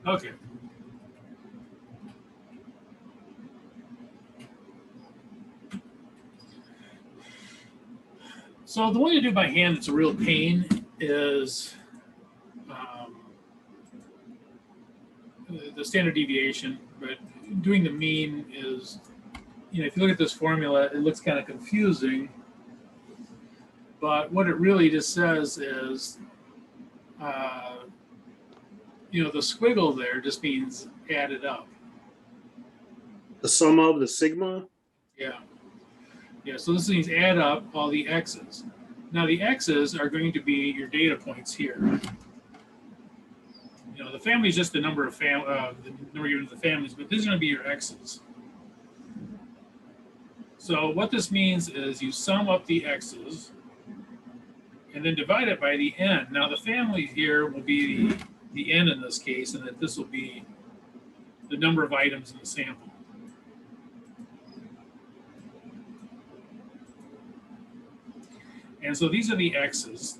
Okay. So the one to do by hand that's a real pain is the standard deviation, but doing the mean is, if you look at this formula, it looks kind of confusing. But what it really just says is, the squiggle there just means added up. The sum of the sigma? Yeah. Yeah, so this means add up all the x's. Now the x's are going to be your data points here. The family is just the number of the number given to the families, but these are going to be your x's. So what this means is you sum up the x's and then divide it by the n. Now the family here will be the n in this case, and that this will be the number of items in the sample. And so these are the x's.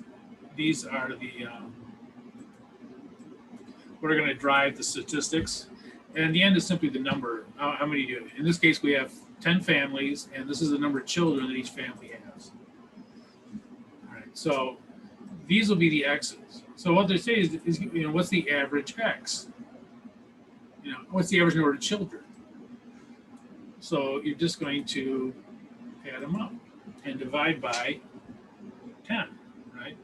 These are the what are going to drive the statistics. And the end is simply the number. How many do you? In this case, we have 10 families, and this is the number of children that each family has. All right, so these will be the x's. So what they say is what's the average x? What's the average number of children? So you're just going to add them up and divide by 10, right?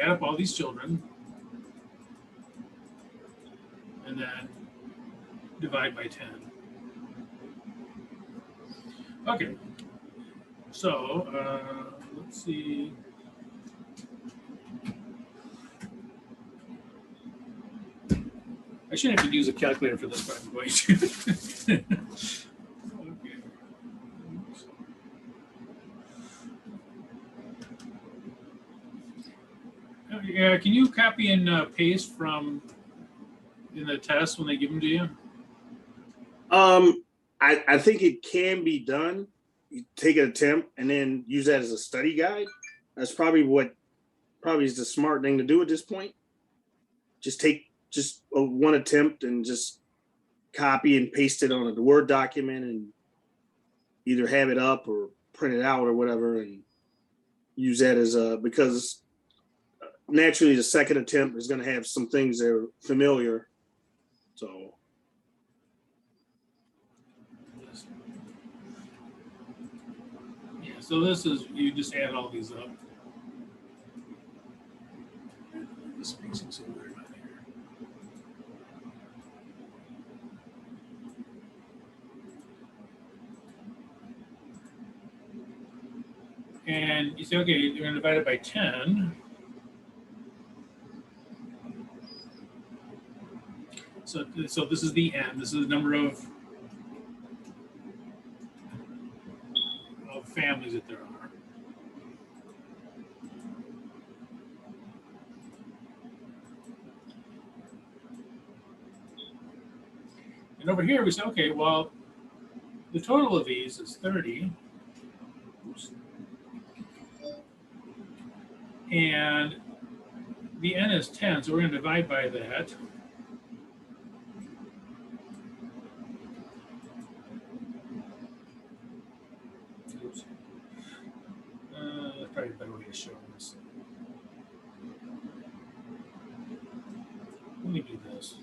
Add up all these children and then divide by 10. Okay, so let's see. I shouldn't have to use a calculator for this, but I'm going to. Okay. Yeah, can you copy and paste from in the test when they give them to you? I think it can be done. You take an attempt and then use that as a study guide. That's probably is the smart thing to do at this point. Just take one attempt and just copy and paste it on a Word document and either have it up or print it out or whatever and use that as because naturally the second attempt is going to have some things that are familiar. So yeah, so this is, you just add all these up. This spacing so weird right here. And you say, okay, you're going to divide it by 10. So this is the n. This is the number of families that there are. And over here we say, okay, well, the total of these is 30. Oops. And the n is 10, so we're going to divide by that. Oops. That's probably a better way to show this. Let me do this.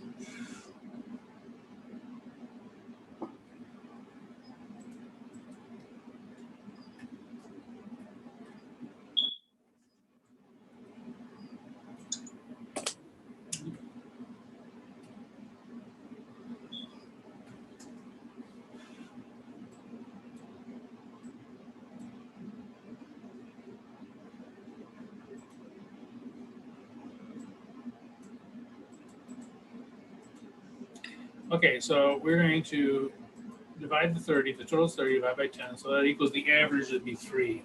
Okay, so we're going to divide the 30, the total is 30, divide by 10, so that equals the average would be 3.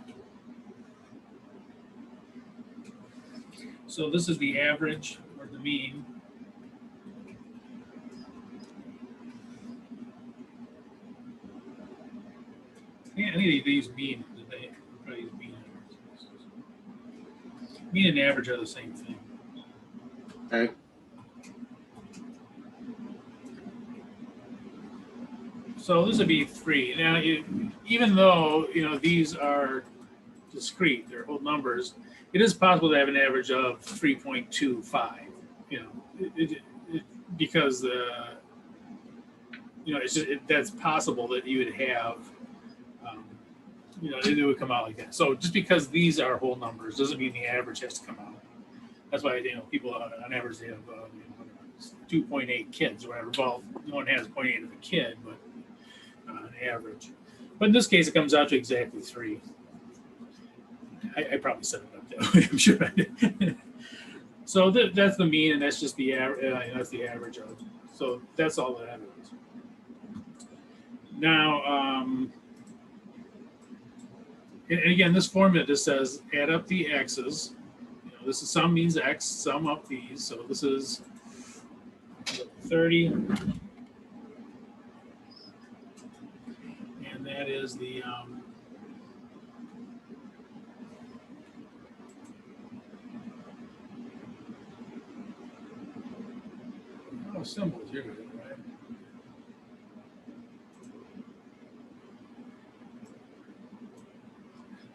So this is the average, or the mean. Yeah, I think they use mean. They probably use mean. Mean and average are the same thing. okay. So this would be 3. Now, even though, these are discrete, they're whole numbers, it is possible to have an average of 3.25, because that's possible that you would have, it would come out like that. So just because these are whole numbers doesn't mean the average has to come out. That's why, people on average, they have 2.8 kids or whatever. Well, no one has 0.8 of a kid, but on average. But in this case, it comes out to exactly 3. I probably set it up that way. I'm sure I did. So that's the mean, and that's just the average. That's the average of. So that's all that is. Now, and again, this formula just says add up the x's. This is sum means x, sum up these. So this is 30, and that is the symbols here, right?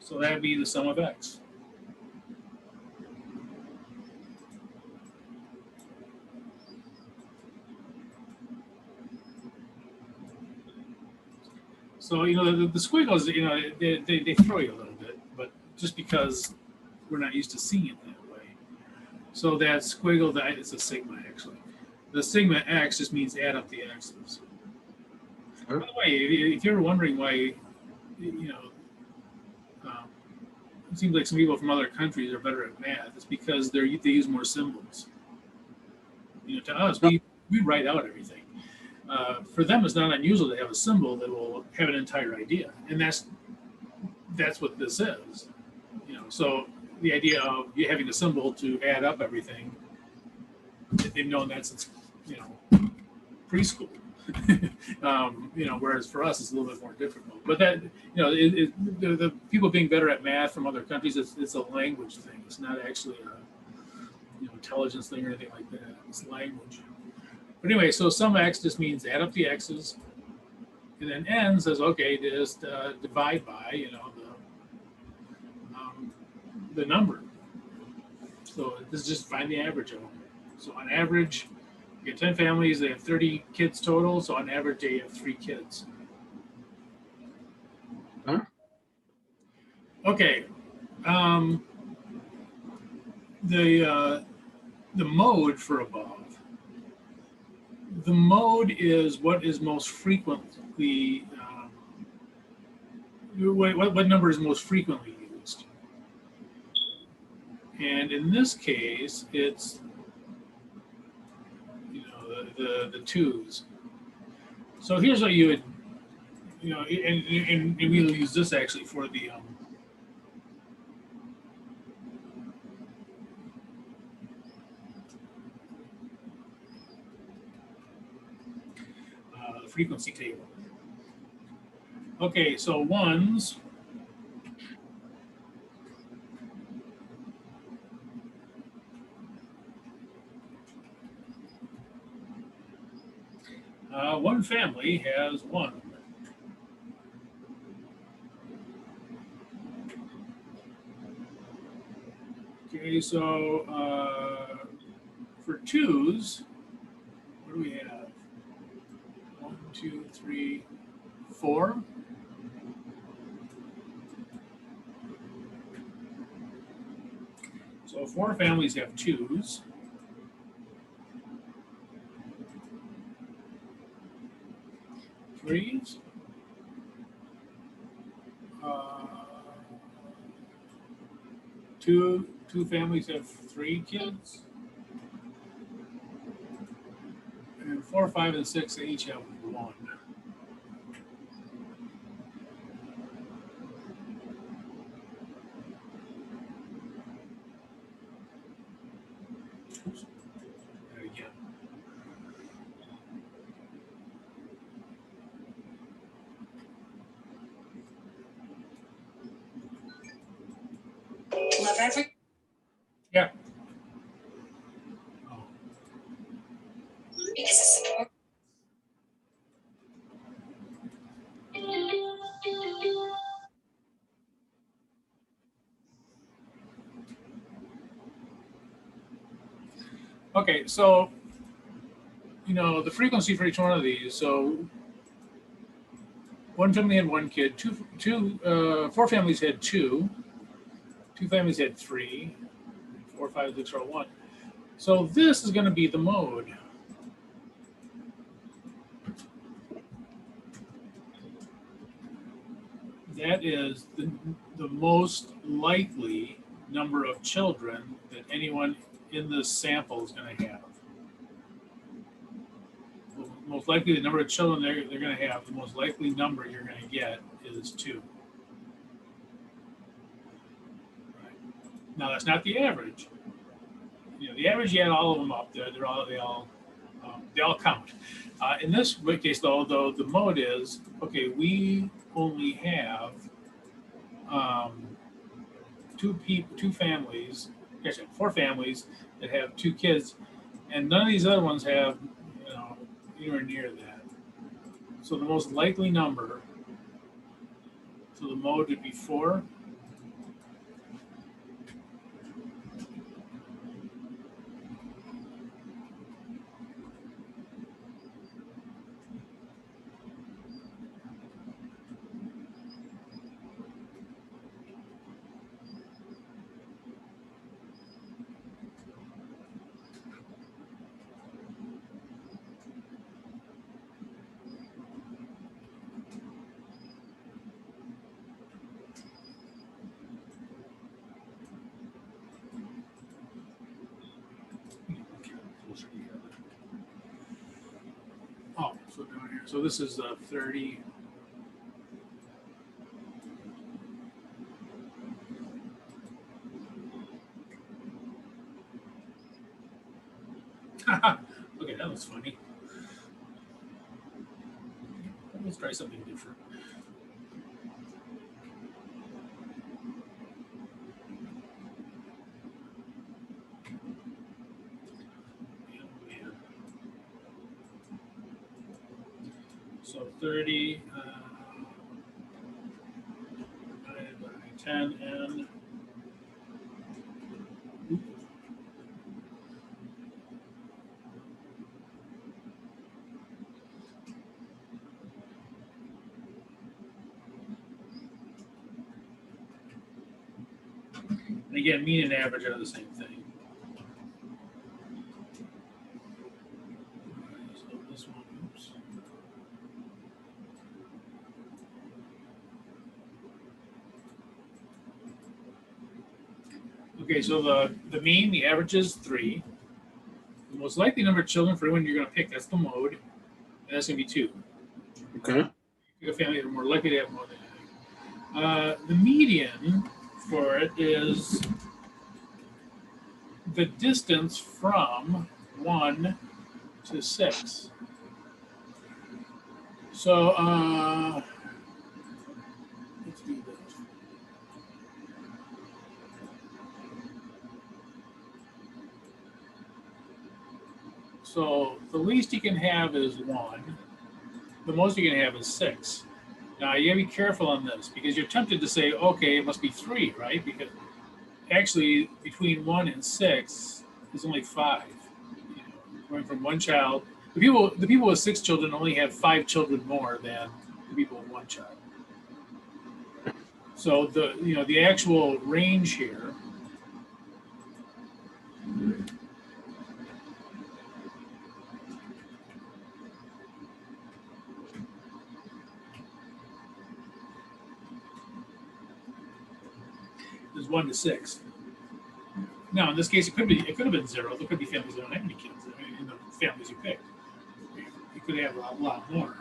So that would be the sum of x. So, the squiggles, they throw you a little bit, but just because we're not used to seeing it that way. So that squiggle, it's a sigma, actually. The sigma x just means add up the x's. By the way, if you're wondering why, it seems like some people from other countries are better at math, it's because they use more symbols. To us, we write out everything. For them, it's not unusual to have a symbol that will have an entire idea, and that's what this is. So the idea of you having a symbol to add up everything, they've known that since preschool. Whereas for us, it's a little bit more difficult. But that the people being better at math from other countries, it's a language thing. It's not actually a intelligence thing or anything like that. It's language. But anyway, so sum x just means add up the x's, and then n says, okay, just divide by the number. So this is just find the average of them. So on average, you get 10 families, they have 30 kids total, so on average they have 3 kids. Huh? Okay. The mode for above. The mode is what is most frequently, what number is most frequently used. And in this case, it's the 2's. So here's what you would, and we'll use this actually for the frequency table. Okay, so 1's. One family has 1. Okay, so for 2's, what do we have? 1, 2, 3, 4. So 4 families have 2's. 3's. Two families have 3 kids. And 4, 5, and 6, they each have 1. Oops. There again. Love every. Yeah. Oh. Okay, so the frequency for each one of these. So one family had one kid. Four families had two. Two families had three. 4, 5, 6, or 1. So this is going to be the mode. That is the most likely number of children that anyone in this sample is going to have. Most likely the number of children they're going to have, the most likely number you're going to get is 2. Right. Now that's not the average. The average, you add all of them up, they all count. In this case, though, the mode is okay. We only have two families, actually 4 families that have 2 kids, and none of these other ones have anywhere near that. So the most likely number, so the mode would be 4. Oh, so down here. So this is 30. Okay, that was funny. Let's try something different. So 30 divided by 10n. And again, mean and average are the same thing. So this one, oops. Okay, so the mean, the average is 3. The most likely number of children for anyone you're going to pick, that's the mode, and that's going to be 2. Okay. Pick a family that are more likely to have more than anything. The median for it is the distance from 1 to 6. So let's do this. So the least you can have is 1. The most you can have is 6. Now you gotta be careful on this because you're tempted to say, okay, it must be 3, right? Because actually between 1 and 6 is only 5. Going from one child. The people with 6 children only have 5 children more than the people with 1 child. So the actual range here is 1 to 6. Now, in this case, it could have been 0. There could be families that don't have any kids in the families you picked. You could have a lot more.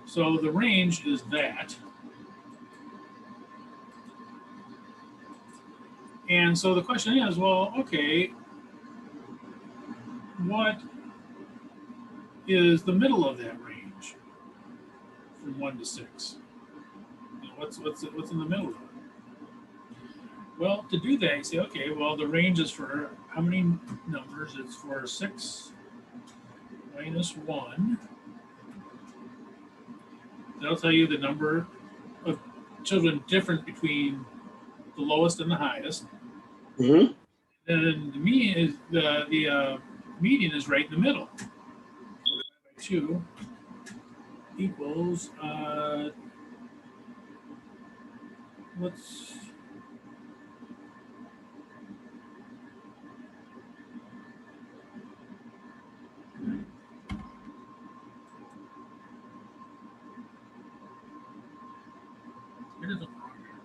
So the range is that. And so the question is, well, okay, what is the middle of that range from 1 to 6? What's in the middle of it? Well, to do that, you say, okay, well, the range is for how many numbers? It's for 6 minus 1. That'll tell you the number of children different between the lowest and the highest. Mm-hmm. Then the median is the median is right in the middle. So divided by 2 equals what's it isn't wrong here.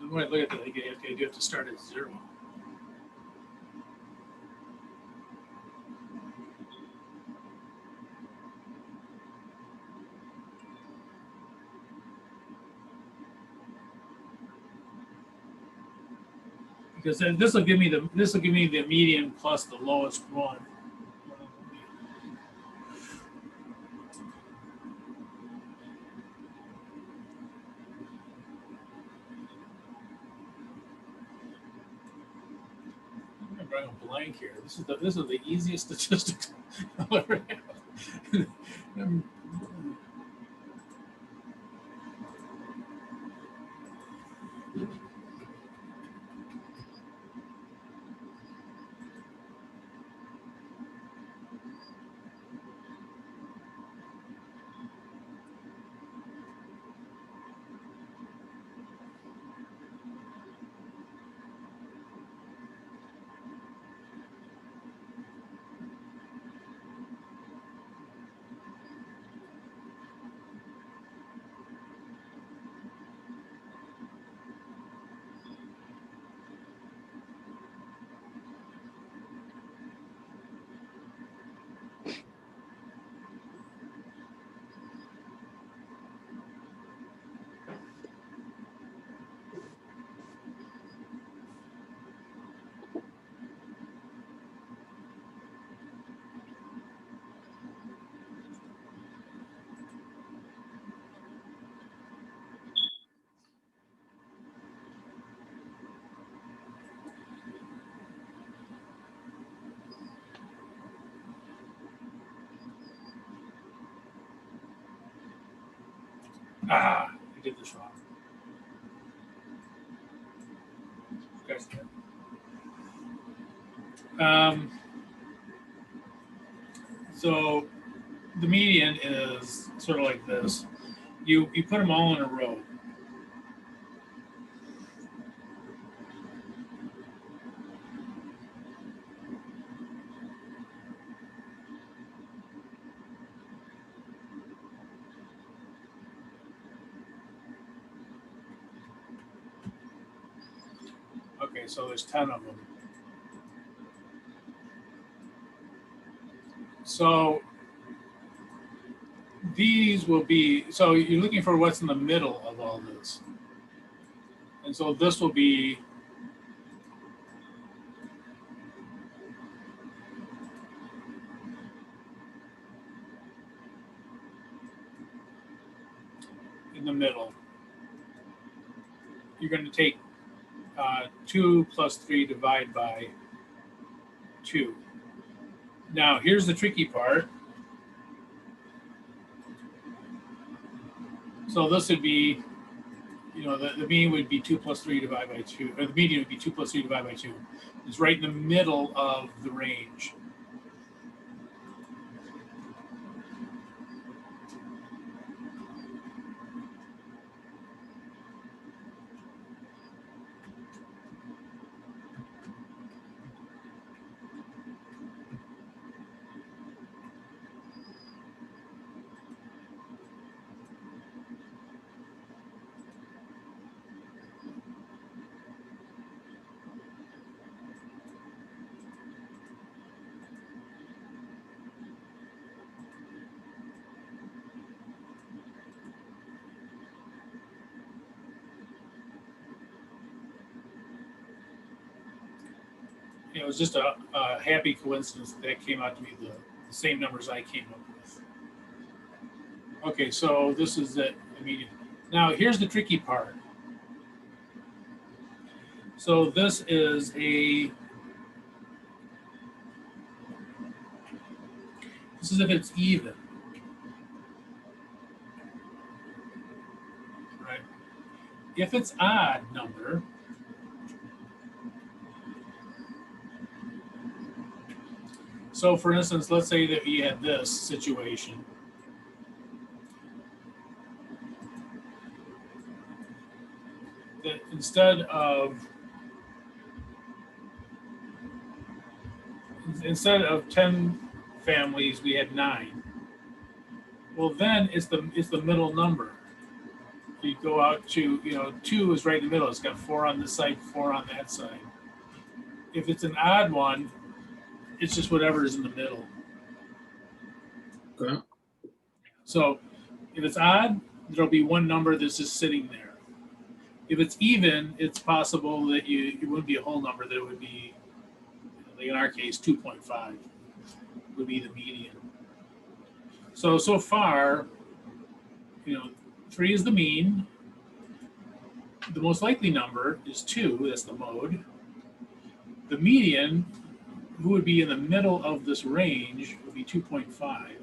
When I look at that, you have to start at 0. Because then this will give me the median plus the lowest one. I'm drawing a blank here. This is the easiest statistics I'll ever have. I did this wrong. Guys, so the median is sort of like this. You put them all in a row. Okay, so there's 10 of them. So these will be, so you're looking for what's in the middle of all this. And so this will be in the middle. You're going to take 2 plus 3 divide by 2. Now, here's the tricky part. So this would be, the mean would be 2 plus 3 divided by 2, or the median would be 2 plus 3 divided by 2. It's right in the middle of the range. It was just a happy coincidence that came out to be the same numbers I came up with. Okay, so this is the median. Now here's the tricky part. So this is if it's even, right? If it's odd number, so for instance, let's say that we had this situation. That instead of 10 families, we had 9. Well, then it's the middle number. You go out to 2 is right in the middle. It's got 4 on this side, 4 on that side. If it's an odd one, it's just whatever is in the middle. Okay. So if it's odd, there'll be one number that's just sitting there. If it's even, it's possible that it wouldn't be a whole number, that it would be, like in our case, 2.5 would be the median. So far, 3 is the mean. The most likely number is 2, that's the mode. The median, who would be in the middle of this range, would be 2.5.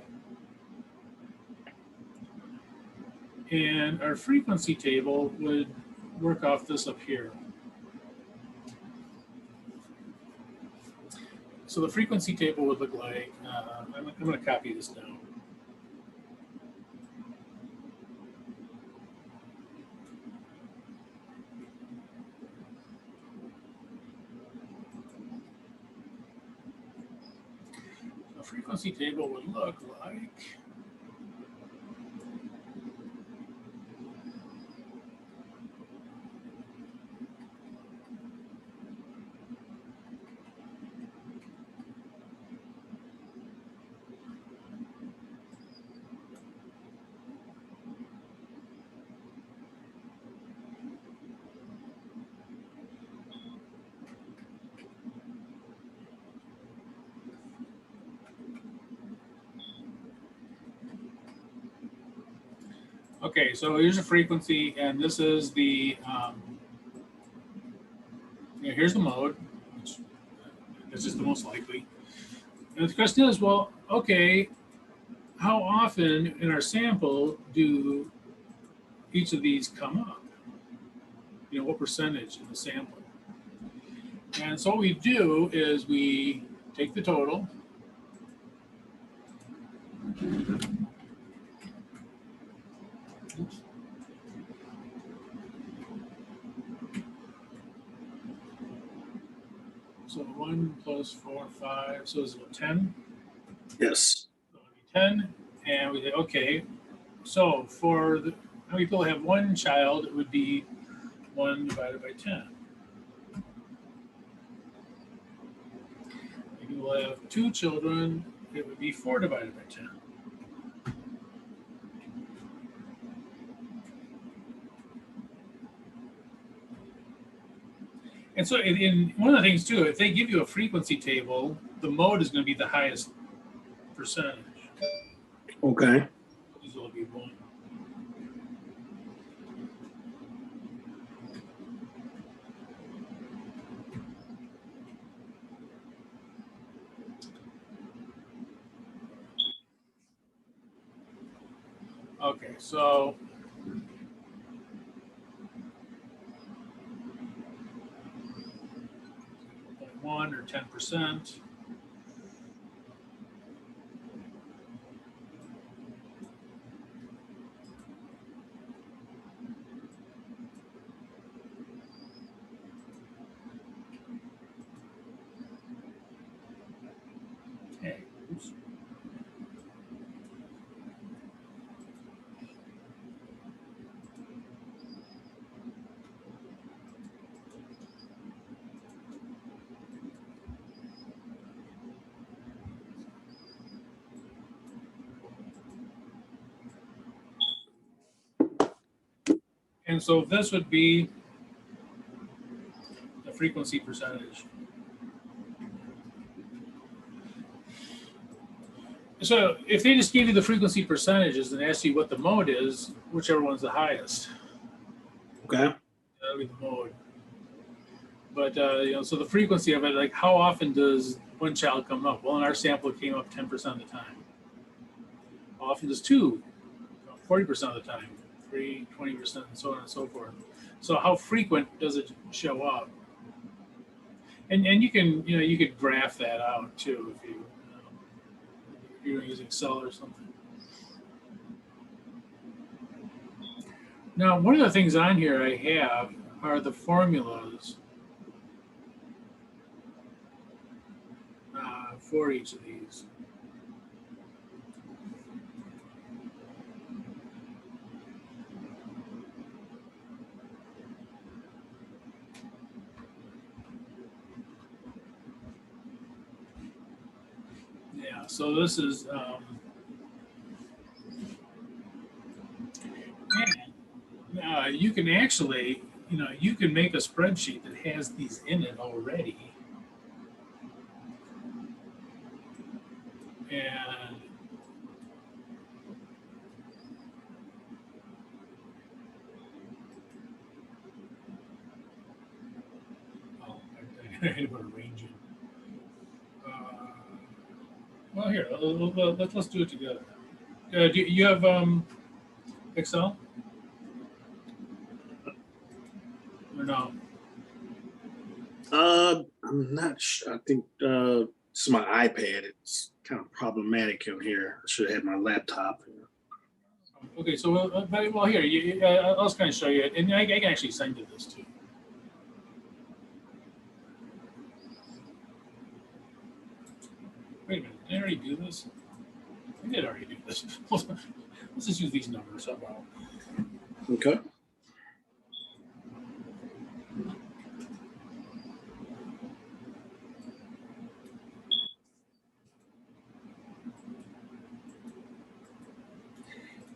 And our frequency table would work off this up here. So the frequency table would look like, I'm going to copy this down. The frequency table would look like, okay, so here's a frequency, and this is the, here's the mode, which is just the most likely. And the question is, well, okay, how often in our sample do each of these come up? What percentage in the sample? And so what we do is we take the total, so 1 plus 4, 5, so is it 10? Yes. So it'd be 10, and we say, okay, so for how many people have one child, it would be 1 divided by 10. If you will have 2 children, it would be 4 divided by 10. And so in one of the things too, if they give you a frequency table, the mode is going to be the highest percentage. Okay. These will be 1. Okay, so 1 or 10%. Okay, oops. And so this would be the frequency percentage. So if they just gave you the frequency percentages and asked you what the mode is, whichever one's the highest, Okay. that'll be the mode. But so the frequency of it, like how often does one child come up? Well, in our sample, it came up 10% of the time. How often does two? 40% of the time. 3, 20%, and so on and so forth. So how frequent does it show up? And you can you could graph that out too if you're using Excel or something. Now, one of the things on here I have are the formulas for each of these. Yeah, so this is you can actually, you can make a spreadsheet that has these in it already. And I had to put a range in. Well, here, let's do it together. Do you have Excel? Or no? I'm not sure. I think it's my iPad. It's kind of problematic in here. I should have had my laptop. Okay, so well here, I'll just kind of show you it, and I can actually send you this too. Wait a minute, did I already do this? I did already do this. Let's just use these numbers somehow. Okay.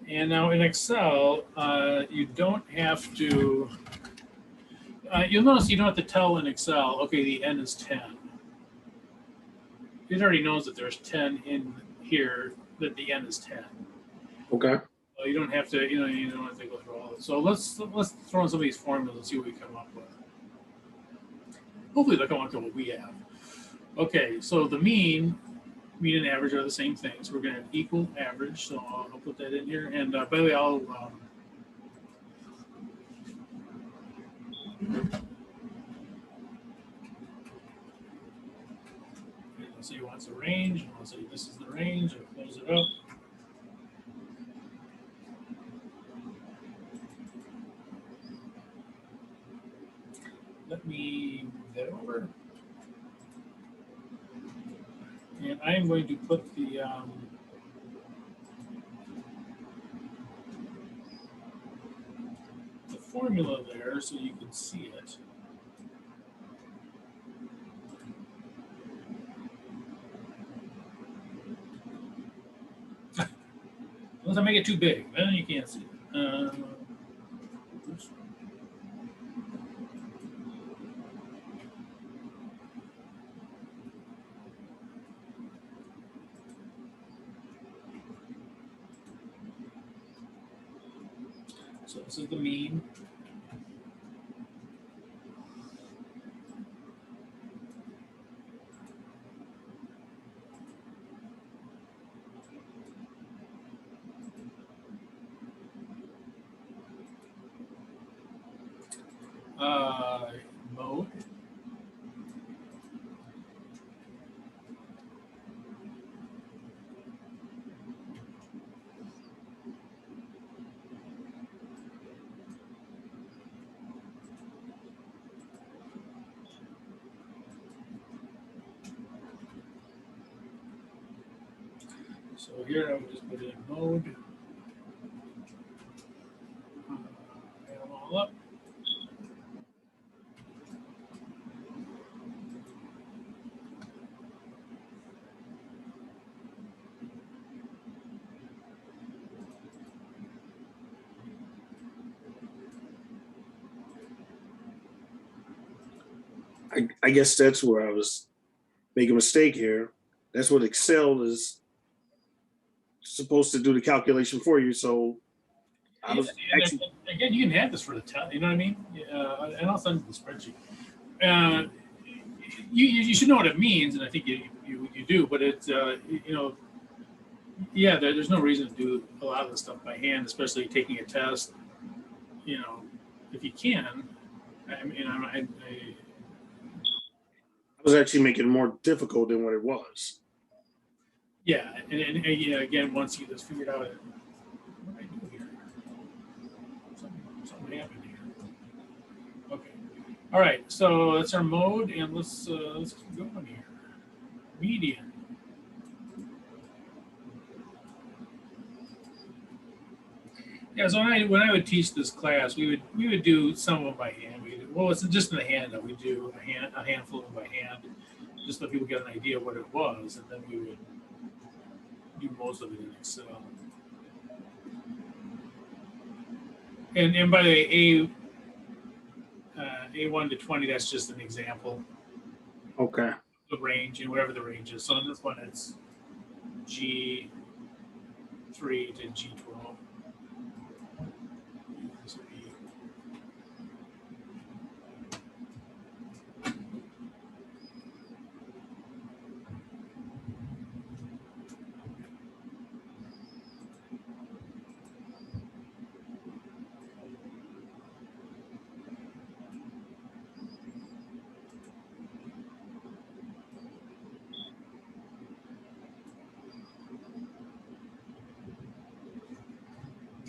And now in Excel, you don't have to, you'll notice you don't have to tell in Excel, okay, the n is 10. It already knows that there's 10 in here, that the n is 10. Okay. So you don't have to, you don't have to go through all this. So let's throw in some of these formulas and see what we come up with. Hopefully they'll come up to what we have. Okay, so the mean and average are the same thing. So we're going to have equal average. So I'll put that in here. And by the way, I'll say it wants a range. And I'll say this is the range. I'll close it up. Let me move that over. And I am going to put the formula there so you can see it. Unless I make it too big, then you can't see it. Oops. So this is the mean. Mode. So here I will just put in mode. Add them all up. I guess that's where I was making a mistake here. That's what Excel is supposed to do the calculation for you. So I was actually, again, you can have this for the test. You know what I mean? And I'll send you the spreadsheet. You should know what it means, and I think you do. But it's yeah, there's no reason to do a lot of this stuff by hand, especially taking a test. If you can. I was actually making it more difficult than what it was. Yeah, and again, once you just figured out, what did I do here? Something happened here. Okay, all right. So that's our mode, and let's keep going here. Median. Yeah, so when I would teach this class, we would do some of them by hand. Well, it's just in the handout. We do a handful of them by hand, just so people get an idea of what it was, and then we would do most of it in Excel. And by the way, A1 to 20, that's just an example. Okay. The range, and whatever the range is. So in this one, it's G3 to G12. This would be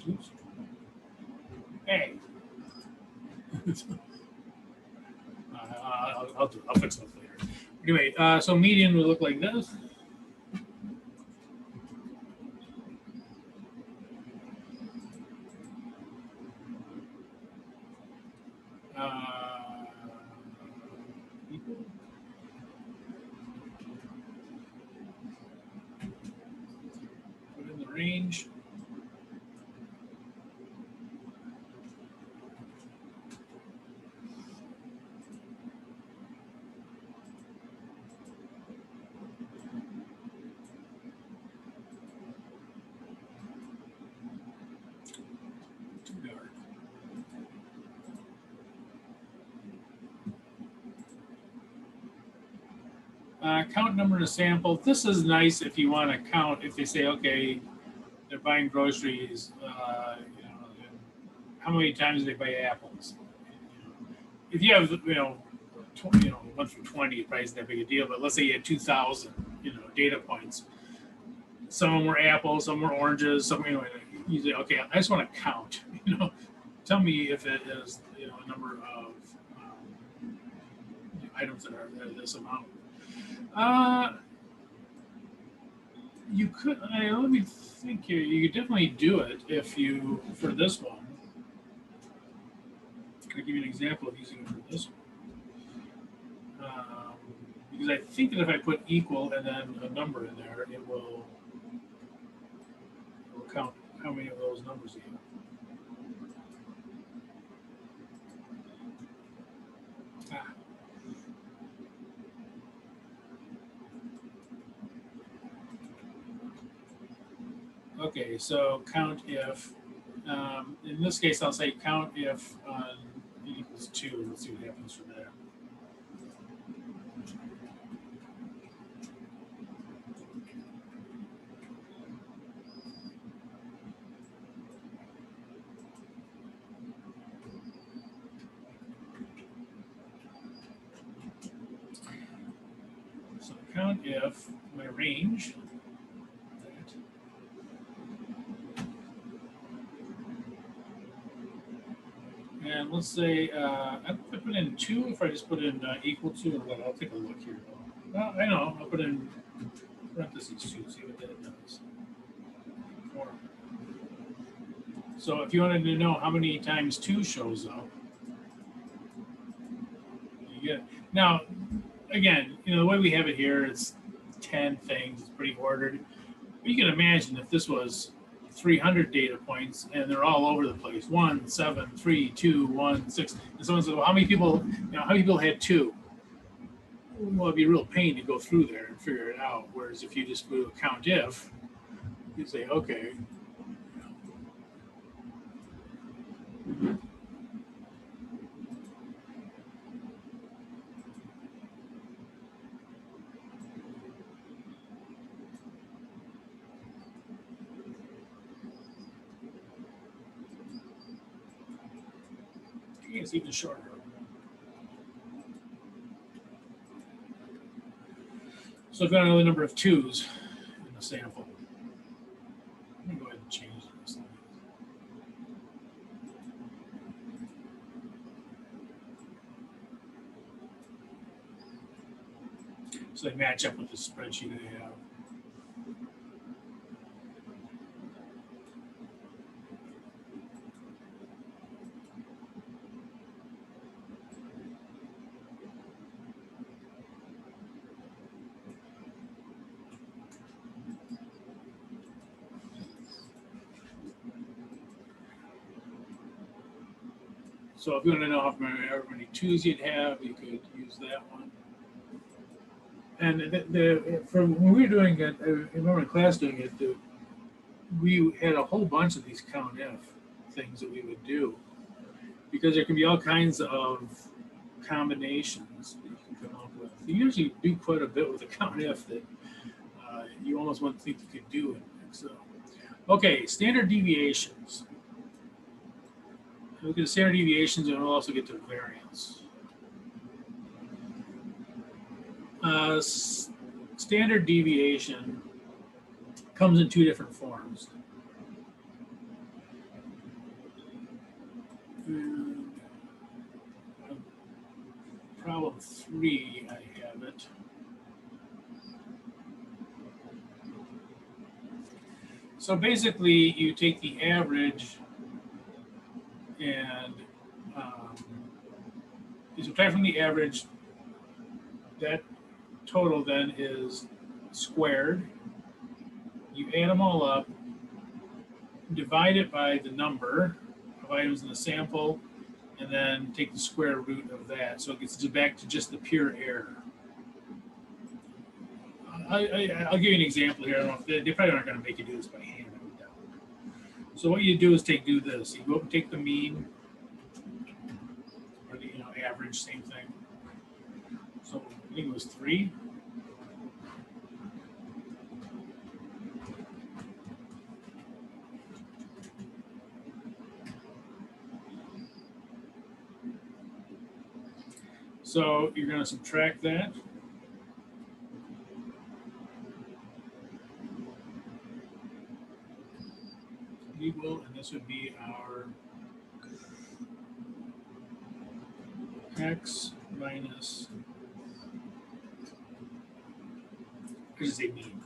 oops. Hey. I'll fix those later. Anyway, so median would look like this. Equal. Put in the range. Too dark. Count number in a sample. This is nice if you want to count. If they say, okay, they're buying groceries, how many times do they buy apples? If you have, 20, 1 through 20, it probably isn't that big a deal. But let's say you had 2,000, data points. Some of them were apples, some were oranges, some, you say, okay, I just want to count. Tell me if it is, a number of items that are this amount. You could, let me think here. You could definitely do it if you, for this one. I'll give you an example of using it for this one. Because I think that if I put equal and then a number in there, it will count how many of those numbers you have. Okay, so count if, in this case, I'll say count if it equals 2. Let's see what happens from there. So count if my range, and let's say I put in 2. If I just put in equal to, or what? I'll take a look here. Well, I know. I'll put in parentheses 2. See what that does. 4. So if you wanted to know how many times 2 shows up, you get. Now, again, the way we have it here, it's 10 things. It's pretty ordered. But you can imagine if this was 300 data points and they're all over the place. 1, 7, 3, 2, 1, 6. And someone says, well, how many people had 2? Well, it'd be a real pain to go through there and figure it out. Whereas if you just do a count if, You say, okay. It's even shorter. So I've got another number of 2s in the sample. Let me go ahead and change this. So they match up with the spreadsheet I have. So if you want to know how many 2s you'd have, you could use that one. And from when we were doing it, I remember in class doing it, we had a whole bunch of these COUNTIF things that we would do, because there can be all kinds of combinations that you can come up with. You usually do quite a bit with a COUNTIF that you almost wouldn't think you could do in Excel. Okay, standard deviations. Look at the standard deviations, and we'll also get to variance. Standard deviation comes in 2 different forms. Problem 3, I have it. So basically, you take the average and you subtract from the average. That total then is squared. You add them all up, divide it by the number of items in the sample, and then take the square root of that. So it gets back to just the pure error. I'll give you an example here. I don't know if they probably aren't going to make you do this by hand. So what you do is do this. You go up and take the mean, or the average, same thing. So I think it was 3. So you're going to subtract that. Equal, and this would be our x minus, I should say mean.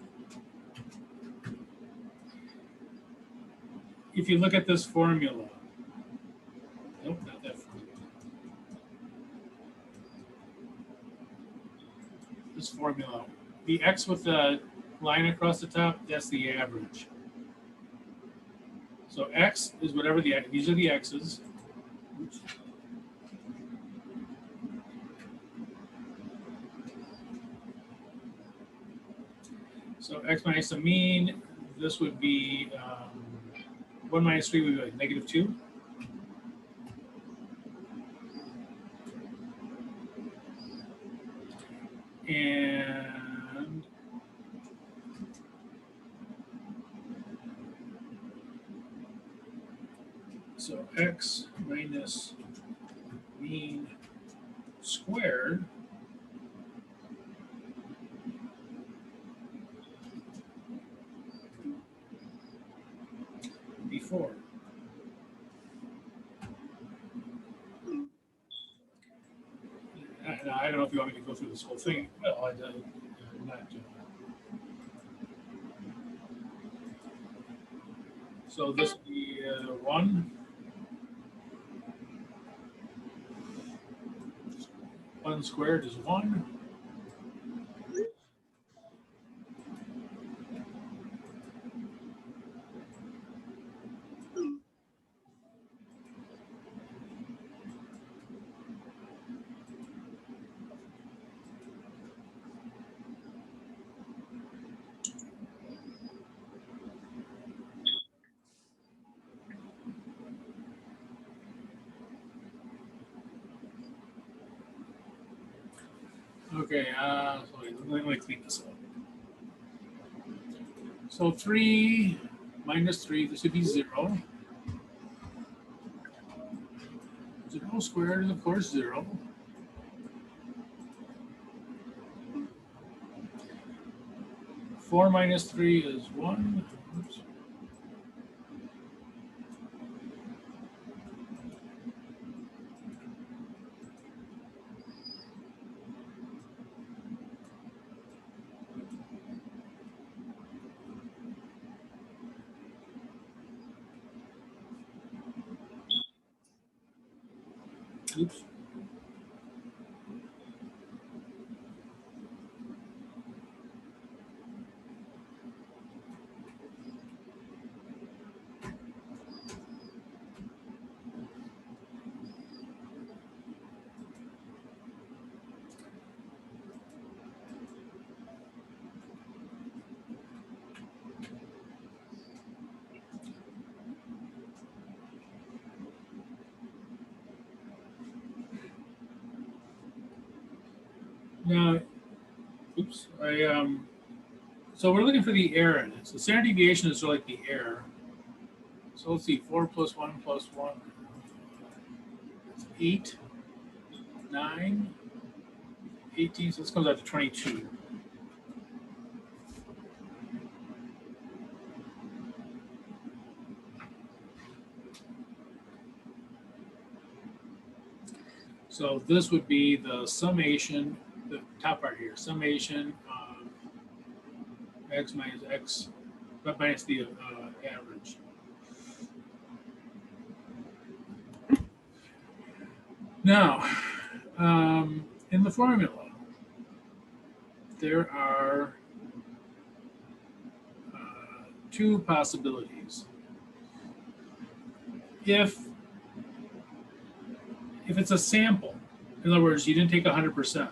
If you look at this formula, nope, not that formula. This formula, the x with the line across the top, that's the average. So x is whatever these are the x's. Oops. So x minus the mean, this would be 1 minus 3 would be like -2. And so x minus mean squared would be 4. Now, I don't know if you want me to go through this whole thing. Well, I'm not doing that. So this would be 1. 1 squared is 1. Okay, so let me clean this up. So 3 minus 3, this would be 0. 0 squared is, of course, 0. 4 minus 3 is 1. Oops. Oops. Now, oops, so we're looking for the error in it. So standard deviation is sort of like the error. So let's see, 4 plus 1 plus 1, 8, 9, 18, so this comes out to 22. So this would be the summation, the top part here, summation of x minus x, but minus the average. Now, in the formula, there are two possibilities. If it's a sample, in other words, you didn't take 100%.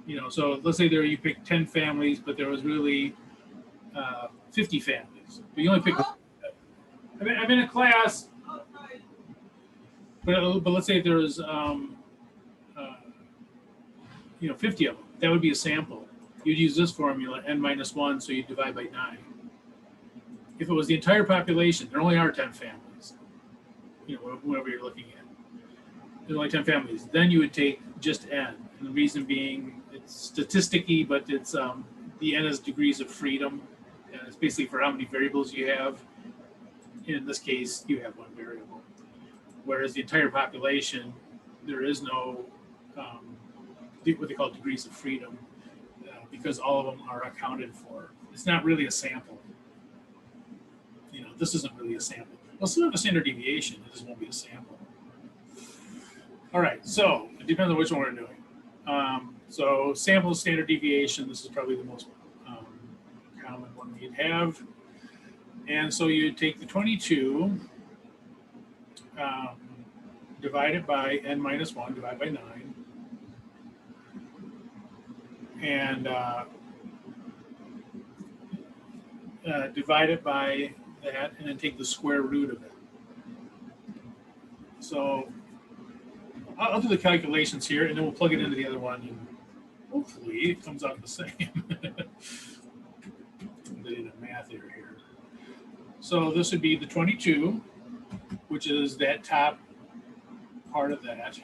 You know, so let's say there you picked 10 families, but there was really 50 families. But you only picked. I'm in a class, but let's say there was 50 of them. That would be a sample. You'd use this formula, n minus 1, so you divide by 9. If it was the entire population, there only are 10 families. You know, whoever you're looking at, there's only 10 families. Then you would take just n, and the reason being it's statisticky, but it's the n is degrees of freedom, and it's basically for how many variables you have. In this case, you have one variable. Whereas the entire population, there is no what they call degrees of freedom, because all of them are accounted for. It's not really a sample. You know, this isn't really a sample. Well, still have a standard deviation. It just won't be a sample. All right, so it depends on which one we're doing. So sample standard deviation, this is probably the most common one you'd have. And so you take the 22, divide it by n minus 1, divide by 9. And divide it by that, and then take the square root of it. So I'll do the calculations here, and then we'll plug it into the other one, and hopefully it comes out the same. The math error here. So this would be the 22, which is that top part of that.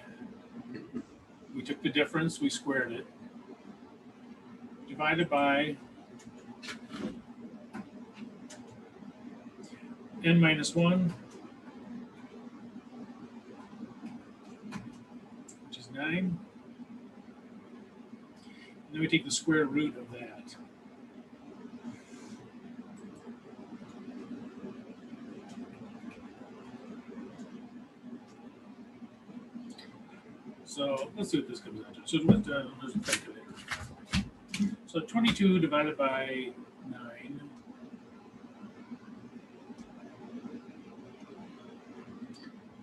We took the difference, we squared it, divided by n minus 1, which is 9. And then we take the square root of that. So let's see what this comes out to. So there's a calculator. So 22 divided by 9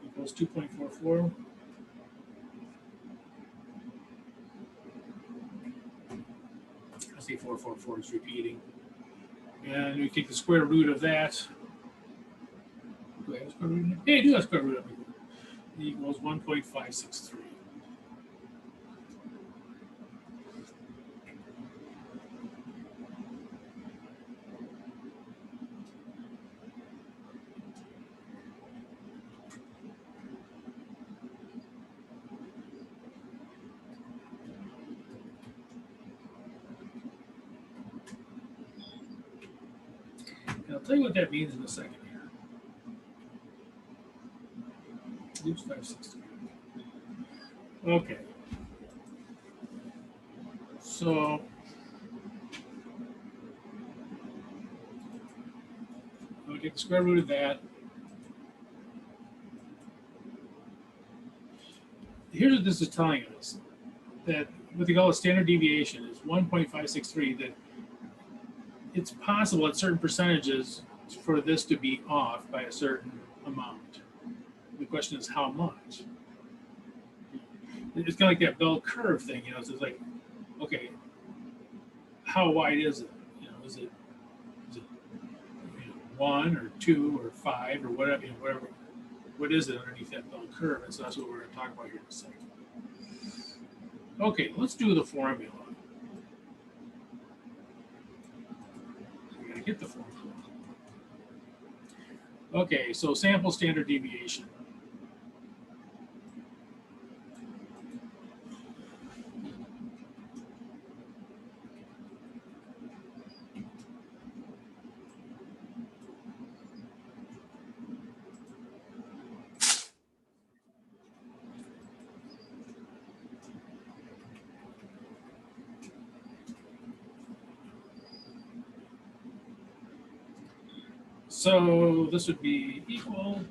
equals 2.44. I see 444 is repeating. And we take the square root of that. Do I have a square root in it? Yeah, I do have a square root of it. It equals 1.563. tell you what that means in a second here. Oops, 563. Okay. So I'll get the square root of that. Here's what this is telling us, that what they call a standard deviation is 1.563, that it's possible at certain percentages for this to be off by a certain amount. The question is how much? It's kind of like that bell curve thing, you know, so it's like, okay, how wide is it? You know, is it 1 or 2 or 5 or whatever, you know, whatever. What is it underneath that bell curve? And so that's what we're going to talk about here in a second. Okay, let's do the formula. We got to get the formula. Okay, so sample standard deviation. So this would be equal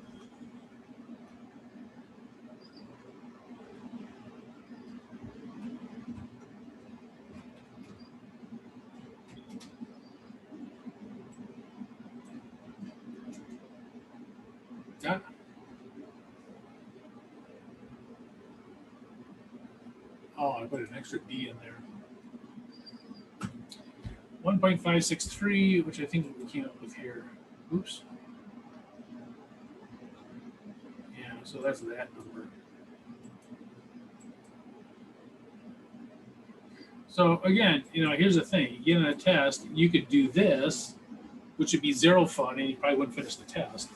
that. Oh, I put an extra D in there. 1.563, which I think we came up with here. Oops. Yeah, so that's that number. So again, you know, here's the thing. You get on a test, you could do this, which would be zero fun, and you probably wouldn't finish the test.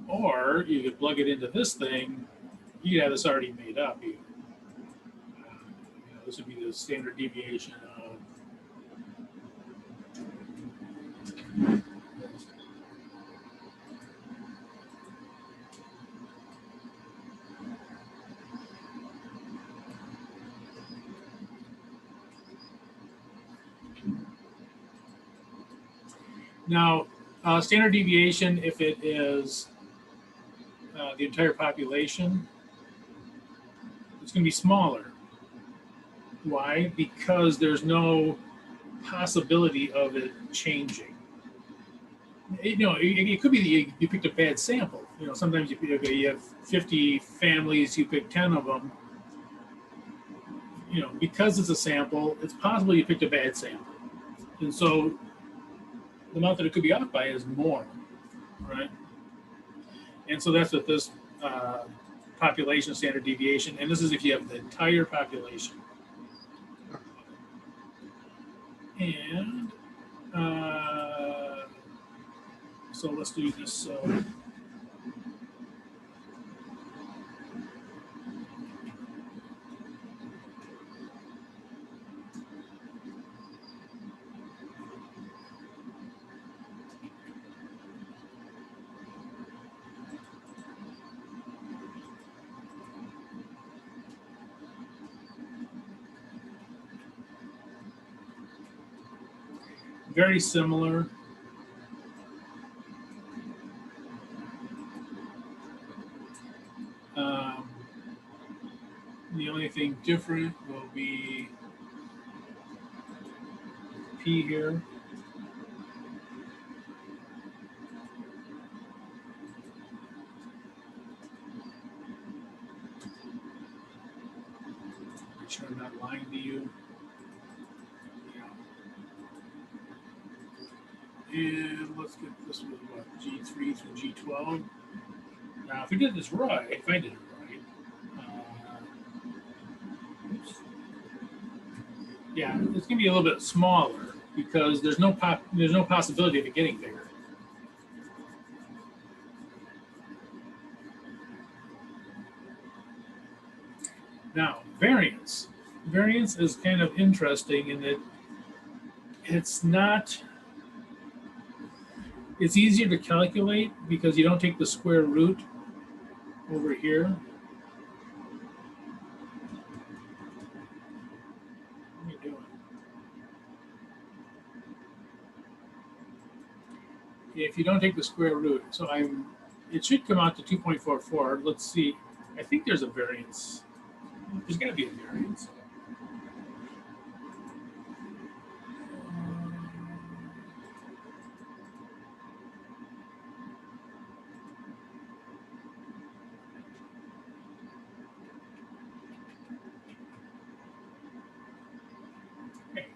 Or you could plug it into this thing. You have this already made up. You know, this would be the standard deviation of now, standard deviation, if it is the entire population, it's going to be smaller. Why? Because there's no possibility of it changing. You know, it could be that you picked a bad sample. You know, sometimes you have 50 families, you pick 10 of them. You know, because it's a sample, it's possible you picked a bad sample. And so the amount that it could be off by is more, right? And so that's what this population standard deviation, and this is if you have the entire population. And so let's do this. Very similar. The only thing different will be P here. Make sure I'm not lying to you. And let's get this with what, G3 through G12. Now, if we did this right, if I did it right, oops. Yeah, it's gonna be a little bit smaller because there's no possibility of it getting bigger. Now, variance. Variance is kind of interesting in that it's It's easier to calculate because you don't take the square root over here. What are you doing? If you don't take the square root, so it should come out to 2.44. Let's see. I think there's a variance. There's got to be a variance. Okay.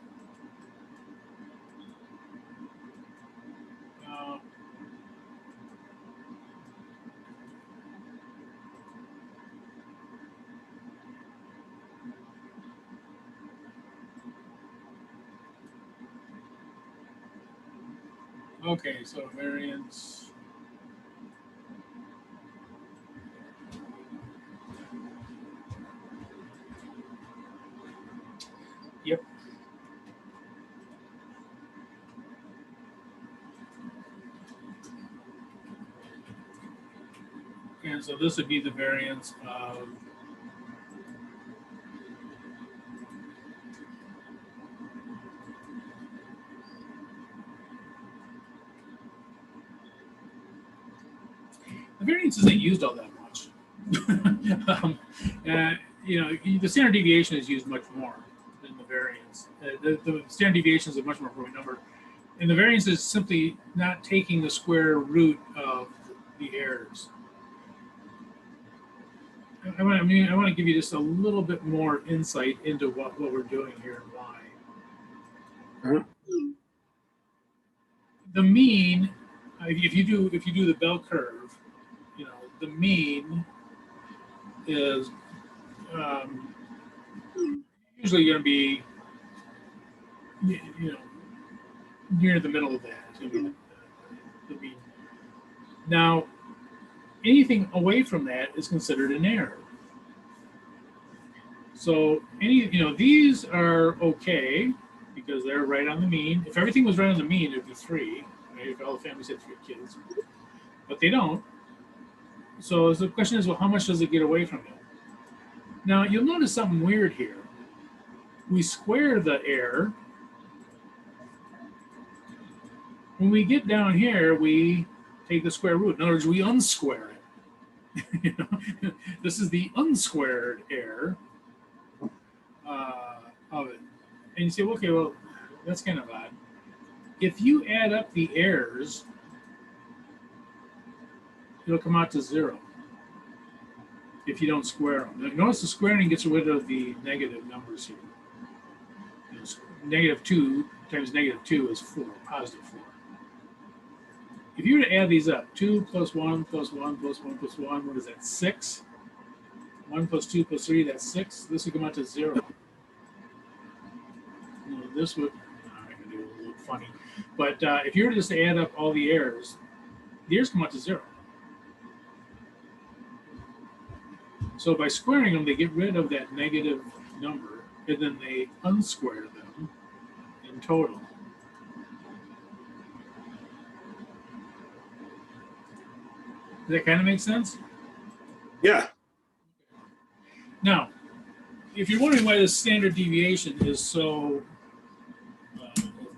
Okay, so variance. Yep. And so this would be the variance of the variance isn't used all that much. The standard deviation is used much more than the variance. The standard deviation is a much more important number. And the variance is simply not taking the square root of the errors. I want to give you just a little bit more insight into what we're doing here and why. Uh-huh. The mean, if you do the bell curve, the mean is usually going to be near the middle of that. It's going to be the mean. Now, anything away from that is considered an error. So these are okay because they're right on the mean. If everything was right on the mean, it'd be 3. Right? If all the families had 3 kids, but they don't. So the question is, well, how much does it get away from it? Now you'll notice something weird here. We square the error. When we get down here, we take the square root. In other words, we unsquare it. This is the unsquared error of it. And you say, okay, well, that's kind of odd. If you add up the errors, it'll come out to 0 if you don't square them. Now, notice the squaring gets rid of the negative numbers here. Negative 2 times negative 2 is 4, positive 4. If you were to add these up, 2 plus 1 plus 1 plus 1 plus 1, what is that, 6? 1 plus 2 plus 3, that's 6. This would come out to 0. This would, I'm going to do a little funny, but if you were just to add up all the errors come out to 0. So by squaring them, they get rid of that negative number, and then they unsquare them in total. Does that kind of make sense? Yeah. Now, if you're wondering why the standard deviation is so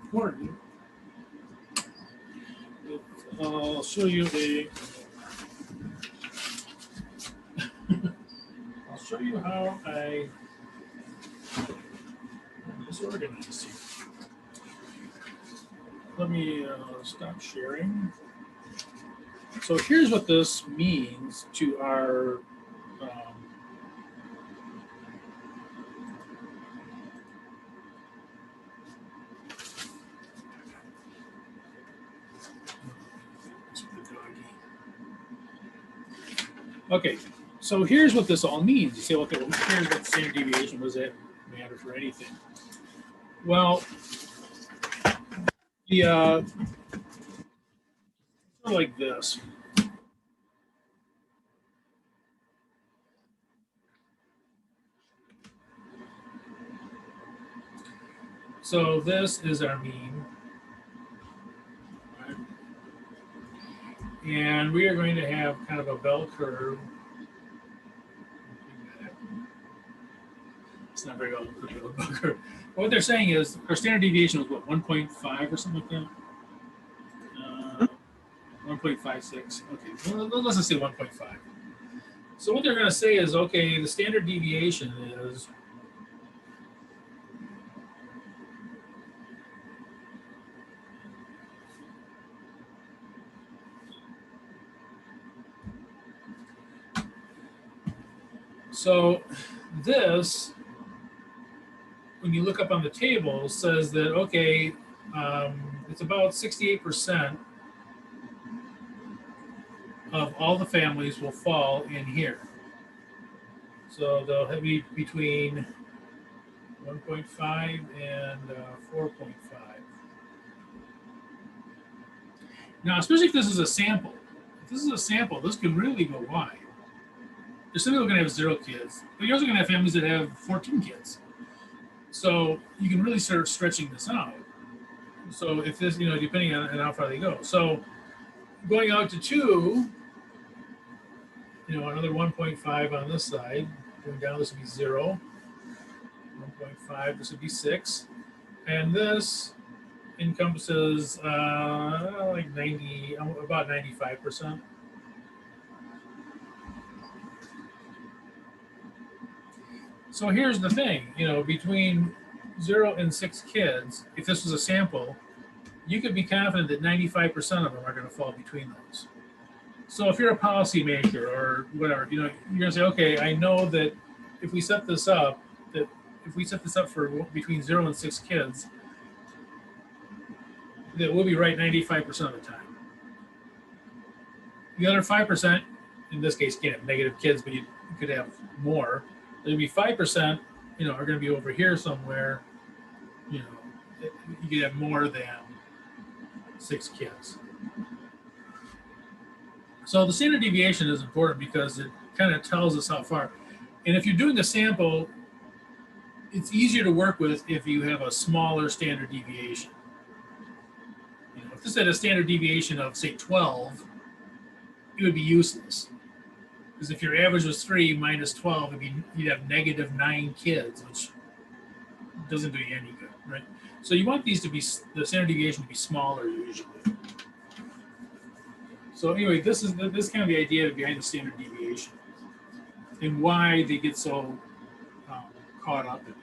important, I'll show you I'll show you how I disorganized here. Let me stop sharing. So here's what this means to our okay, so here's what this all means. You say, okay, well, who cares about the standard deviation? Does that matter for anything? Well, the sort of like this. So this is our mean. Right? And we are going to have kind of a bell curve. It's not very well bell curve. What they're saying is our standard deviation was what, 1.5 or something like that? 1.56. Okay, well, let's just say 1.5. So what they're going to say is, okay, the standard deviation is so this, when you look up on the table, says that, okay, it's about 68% of all the families will fall in here. So they'll be between 1.5 and 4.5. Now, especially if this is a sample. If this is a sample, this could really go wide. There's some people going to have 0 kids, but you're also going to have families that have 14 kids. So you can really start stretching this out. So if this, depending on how far they go. So going out to 2, another 1.5 on this side. Going down, this would be 0. 1.5, this would be 6. And this encompasses like 90, about 95%. So here's the thing, between 0 and 6 kids, if this was a sample, you could be confident that 95% of them are going to fall between those. So if you're a policymaker or whatever, you're going to say, okay, I know that if we set this up, for between 0 and 6 kids, that we'll be right 95% of the time. The other 5%, in this case, you can't have negative kids, but you could have more. There'll be 5%, are going to be over here somewhere. You could have more than 6 kids. So the standard deviation is important because it kind of tells us how far. And if you're doing a sample, it's easier to work with if you have a smaller standard deviation. If this had a standard deviation of, say, 12, it would be useless. Because if your average was 3 minus 12, you'd have negative 9 kids, which doesn't do you any good, right? So you want these to be, the standard deviation to be smaller usually. So anyway, this is kind of the idea behind the standard deviation and why they get so caught up in it.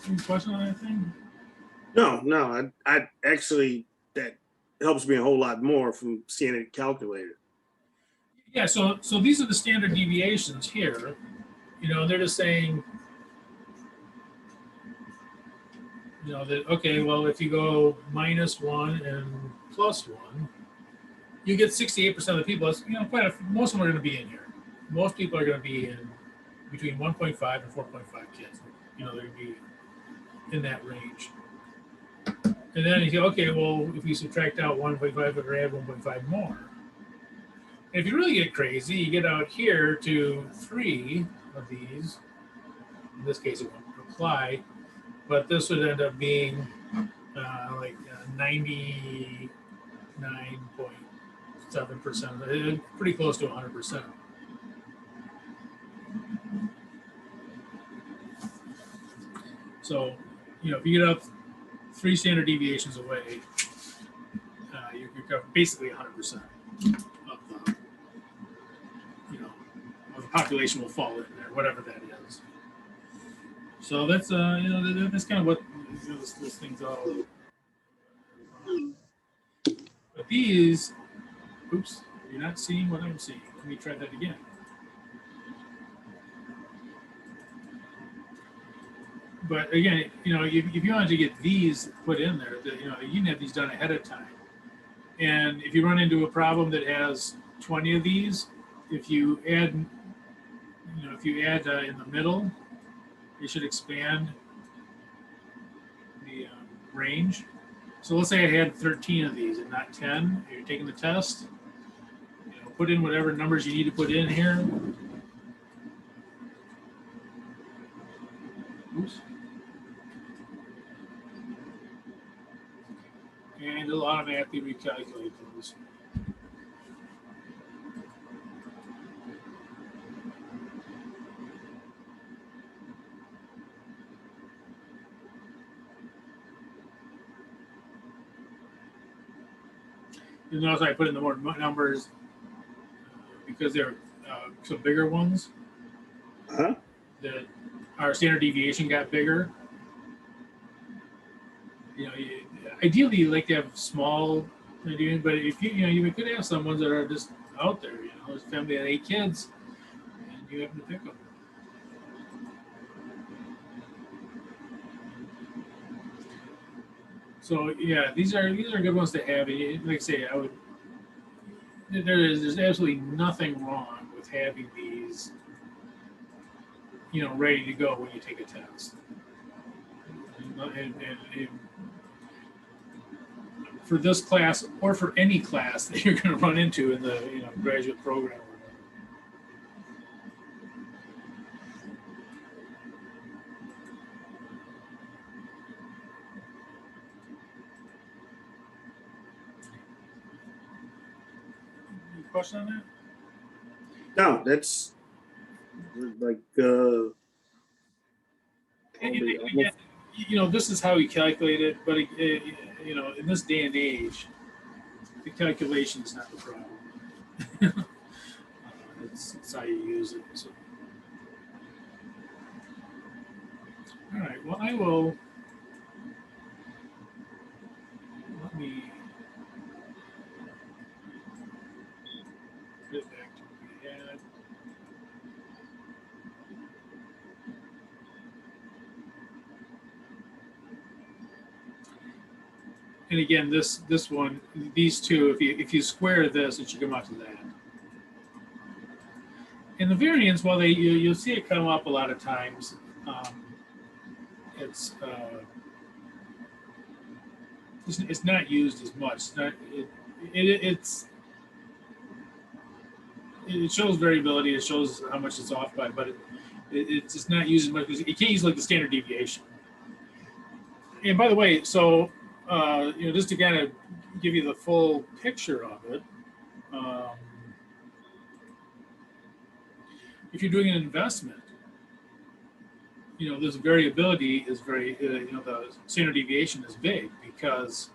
Any question on anything? No, I actually, that helps me a whole lot more from seeing it calculated. Yeah, so these are the standard deviations here. They're just saying, that, okay, well, if you go -1 and +1, you get 68% of the people. That's, most of them are going to be in here. Most people are going to be in between 1.5 and 4.5 kids. They're going to be in that range. And then you go, okay, well, if we subtract out 1.5, we're add 1.5 more. And if you really get crazy, you get out here to 3 of these. In this case, it won't apply, but this would end up being like 99.7%, pretty close to 100%. So, if you get up 3 standard deviations away, you cover basically 100% of the, of the population will fall in there, whatever that is. So that's that's kind of what this thing's all about. But these, oops, you're not seeing what I'm seeing. Let me try that again. But again, if you wanted to get these put in there, you can have these done ahead of time. And if you run into a problem that has 20 of these, if you add, in the middle, it should expand the range. So let's say I had 13 of these and not 10. You're taking the test. Put in whatever numbers you need to put in here. Oops. and it'll automatically recalculate those. You notice I put in the more numbers because they're some bigger ones. Uh-huh. That our standard deviation got bigger. Ideally you like to have small, but if you could have some ones that are just out there. There's a family of 8 kids, and you happen to pick them. So yeah, these are good ones to have. Like I say, there's absolutely nothing wrong with having these, ready to go when you take a test. And for this class, or for any class that you're going to run into in the graduate program. Any question on that? No, that's like this is how we calculate it, but in this day and age, the calculation is not the problem. It's how you use it. So. All right. Well, I will. Let me get back to what we had. And again, this one, these two, if you square this, it should come out to that. And the variance, while you'll see it come up a lot of times, it's not used as much. It shows variability. It shows how much it's off by, but it's just not used as much because you can't use like the standard deviation. And by the way, so just to kind of give you the full picture of it, if you're doing an investment, this variability is very, the standard deviation is big because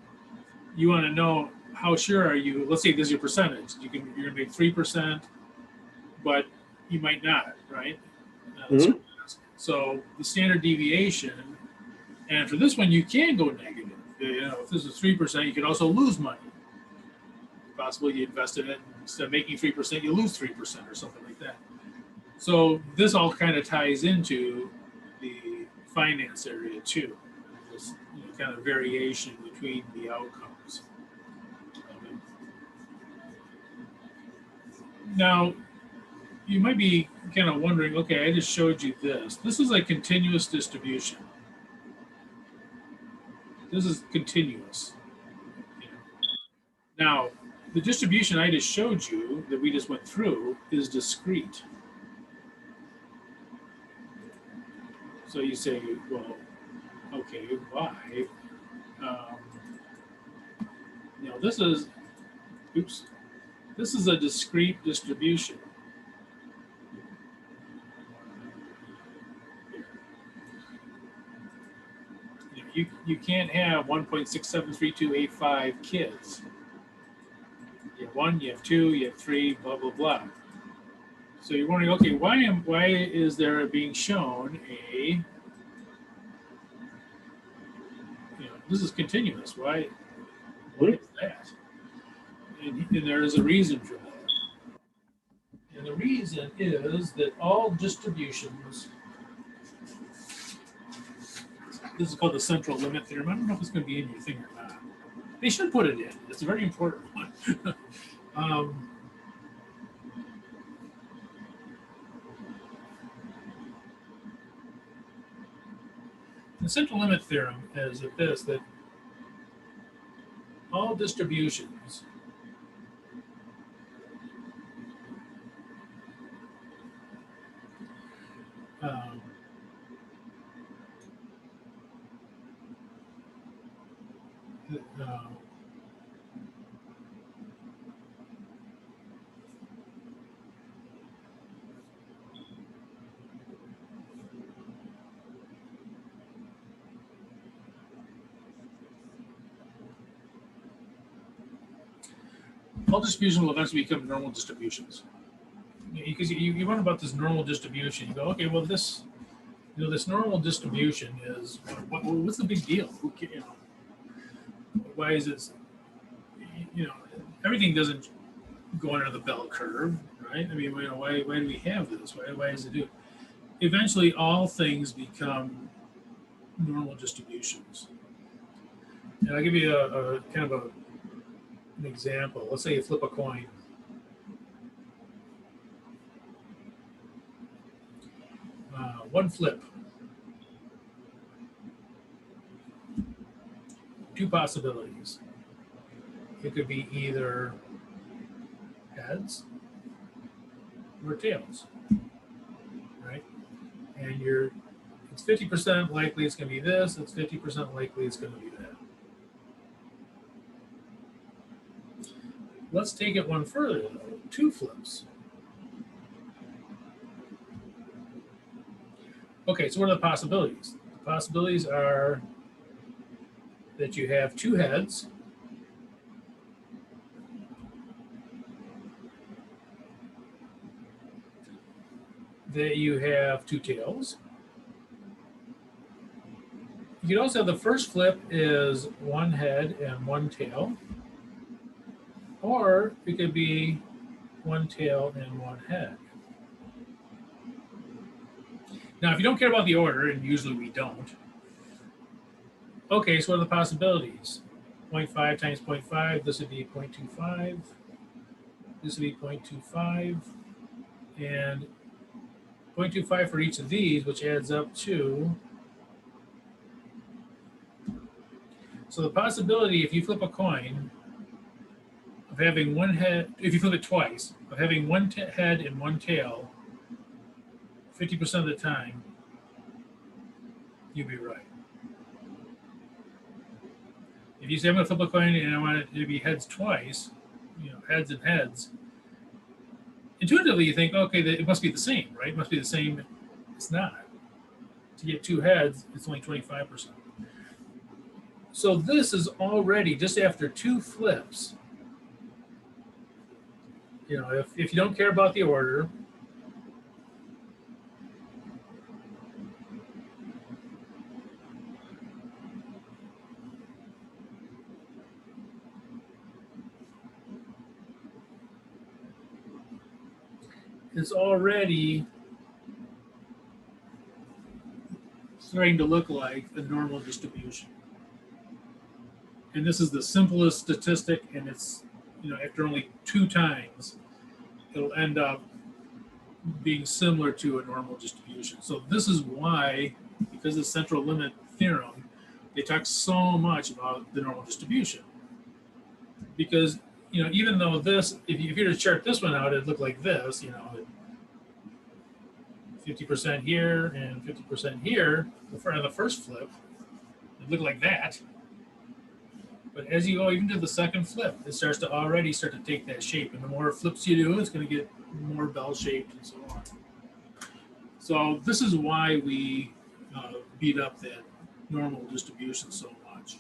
you want to know how sure are you. Let's say this is your percentage. You're going to make 3%, but you might not, right? Mm-hmm. So the standard deviation, and for this one, you can go negative. If this is 3%, you could also lose money. Possibly you invest in it, instead of making 3%, you lose 3% or something like that. So this all kind of ties into the finance area too. This kind of variation between the outcomes. Now, you might be kind of wondering, okay, I just showed you this. This is a continuous distribution. This is continuous. Now, the distribution I just showed you that we just went through is discrete. So you say, well, okay, why? This is a discrete distribution. You can't have 1.673285 kids. You have 1, you have 2, you have 3, blah blah blah. So you're wondering, okay, why is there being shown a this is continuous? Why is that? And there is a reason for that. And the reason is that all distributions, this is called the central limit theorem. I don't know if it's going to be in your thing or not. They should put it in. It's a very important one. The central limit theorem is that all distributions all distributions will eventually become normal distributions. Because you run about this normal distribution, you go, okay, well this, this normal distribution is what's the big deal? Why is this? Everything doesn't go under the bell curve, right? I mean, why do we have this? Why does it do? Eventually, all things become normal distributions. And I'll give you a kind of an example. Let's say you flip a coin. One flip. Two possibilities. It could be either heads or tails, right? And it's 50% likely it's going to be this, it's 50% likely it's going to be that. Let's take it one further, though. Two flips. Okay, so what are the possibilities? The possibilities are that you have two heads, that you have two tails. You could also have the first flip is one head and one tail, or it could be one tail and one head. Now, if you don't care about the order, and usually we don't, okay, so what are the possibilities? 0.5 times 0.5, this would be 0.25, this would be 0.25, and 0.25 for each of these, which adds up to, so the possibility, if you flip a coin, of having one head, if you flip it twice, of having one head and one tail, 50% of the time, you'll be right. If you say I'm going to flip a coin and I want it to be heads twice, heads and heads, intuitively you think, okay, it must be the same, right? It must be the same. It's not. To get two heads, it's only 25%. So this is already, just after two flips, if you don't care about the order, it's already starting to look like a normal distribution. And this is the simplest statistic, and it's, after only two times, it'll end up being similar to a normal distribution. So this is why, because of the central limit theorem, they talk so much about the normal distribution. Because, even though this, if you were to chart this one out, it'd look like this, 50% here and 50% here, the front of the first flip, it looked like that. But as you go even to the second flip, it starts to take that shape. And the more flips you do, it's going to get more bell-shaped and so on. So this is why we beat up that normal distribution so much.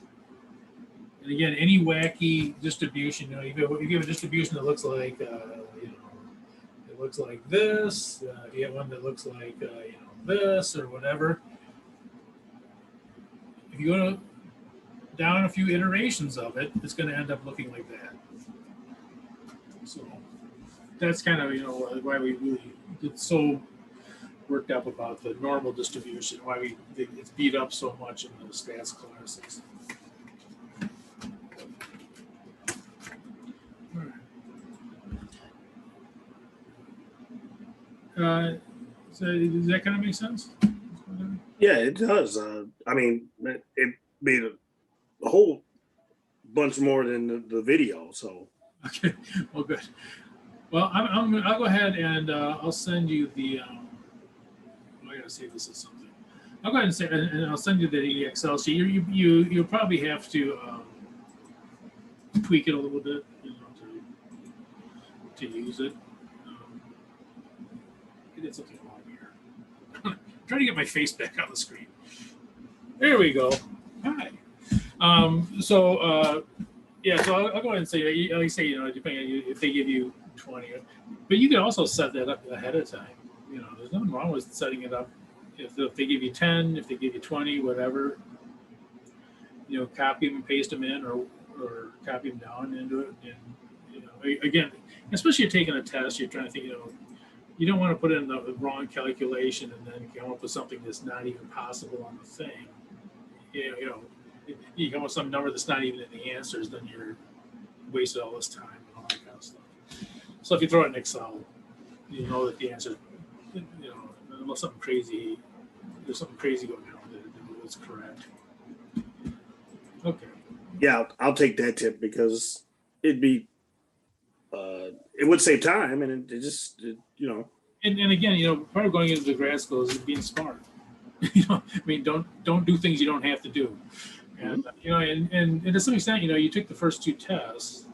And again, any wacky distribution, if you have a distribution that looks like, it looks like this, if you have one that looks like, this or whatever, if you go down a few iterations of it, it's going to end up looking like that. So that's kind of, why we really get so worked up about the normal distribution, why it's beat up so much in the stats classes. So does that kind of make sense? Yeah, it does. I mean, it made a whole bunch more than the video. So okay, well, good. Well, I'll go ahead and I'll send you the. I gotta save this as something. I'll go ahead and I'll send you the Excel sheet. You'll probably have to tweak it a little bit, to use it. I did something wrong here. I'm trying to get my face back on the screen. There we go. Hi. Yeah, so I'll go ahead and say, like you say, depending on if they give you 20, but you can also set that up ahead of time. There's nothing wrong with setting it up. If they give you 10, if they give you 20, whatever, copy them and paste them in, or copy them down into it. And again, especially you're taking a test, you're trying to think, you don't want to put in the wrong calculation and then come up with something that's not even possible on the thing. You come up with some number that's not even in the answers, then you're wasted all this time and all that kind of stuff. So if you throw it in Excel, you know that the answer, unless there's something crazy going on with it, it's correct. Okay. Yeah, I'll take that tip because it'd be, it would save time, and it just, And again, part of going into the grad school is being smart. Don't do things you don't have to do. And and to some extent, you took the first 2 tests.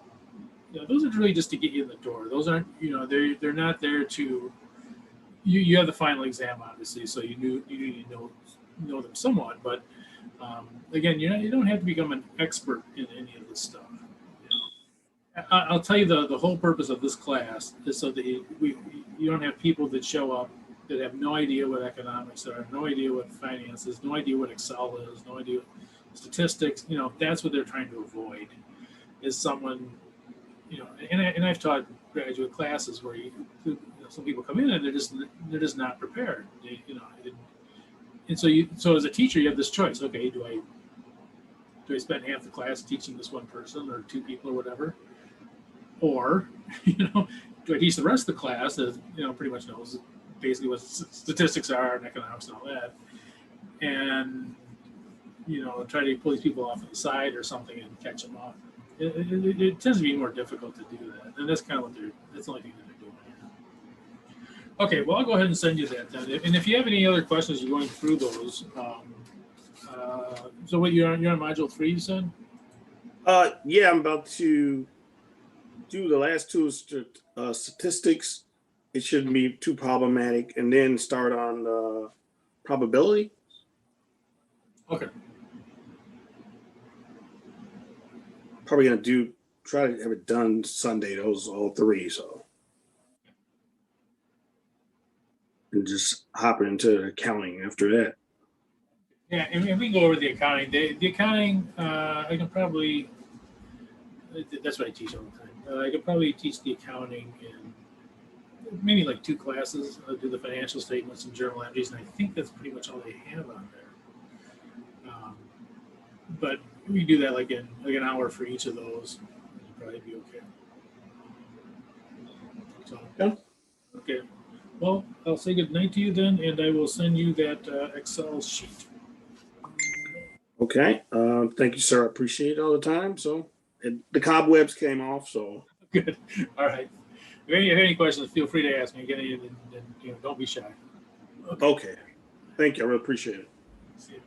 Those are really just to get you in the door. Those aren't, they're not there to. You have the final exam, obviously, so you need to know them somewhat. But again, you don't have to become an expert in any of this stuff. I'll tell you the whole purpose of this class is so that you don't have people that show up that have no idea what economics are, no idea what finance is, no idea what Excel is, no idea statistics. That's what they're trying to avoid. Is someone, and I've taught graduate classes where some people come in and they're just not prepared. And so as a teacher you have this choice. Okay, do I spend half the class teaching this one person or 2 people or whatever? Or, do I teach the rest of the class that, pretty much knows basically what statistics are and economics and all that, and, try to pull these people off to the side or something and catch them up. It tends to be more difficult to do that. And that's kind of that's the only thing that they're doing here. Okay, well, I'll go ahead and send you that then. And if you have any other questions, you're going through those. So what, you're on module 3, you said? Yeah, I'm about to do the last 2 statistics. It shouldn't be too problematic, and then start on probability. Okay. Probably gonna try to have it done Sunday, those all 3, so. And just hopping into accounting after that. Yeah, and we can go over the accounting. The accounting, I can probably, that's what I teach all the time. I could probably teach the accounting in maybe like 2 classes. I'll do the financial statements and journal entries, and I think that's pretty much all they have on there. But we do that like an hour for each of those. It'll probably be okay. So, Yeah. Okay. Well, I'll say good night to you then, and I will send you that Excel sheet. Okay. Thank you, sir. I appreciate it all the time. So the cobwebs came off. So Good. All right. If you have any questions, feel free to ask me again, and don't be shy. okay. Thank you. I really appreciate it. See you.